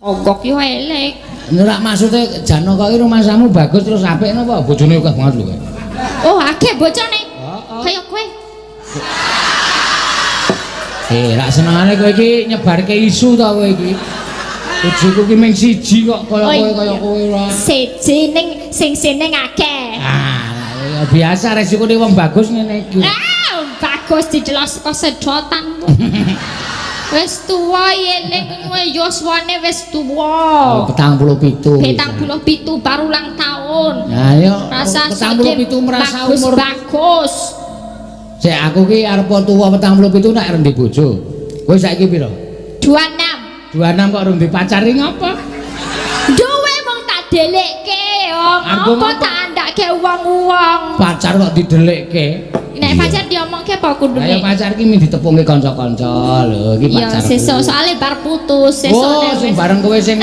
Ogok yo elek. Ora maksude Janaka iki rumasamu bagus terus apik napa bojone akeh banget lho. Oh, akeh bojone. Kaya kowe. Rak senengane kowe iki nyebarke isu ta kowe iki. Bojoku ki mung siji kok kaya kowe ora. Siji ning sing seneng akeh. Ya biasa resikone wong bagus ngene iki. Bagus dijelas kok sedotan. Wis tuwa eling kowe yuswane wis tuwa. 47. 77 baru ulang tahun. Nah yo rasa 47 merasa umur bagus. Sik aku ki arep tuwa 47 nek rendi bojo. Kowe saiki piro? 26. 26 kok rendi pacari ngapa? Duwe mung tak delekke yo. Apa tak andake wong-wong. Pacar kok didelekke. Nek pacar diomongke apa kudune? Ayo pacar ki ditepungke kanca-kanca lho, iki pacar. Iya, sesuk soalnya bar putus, sesuk sing bareng kowe sing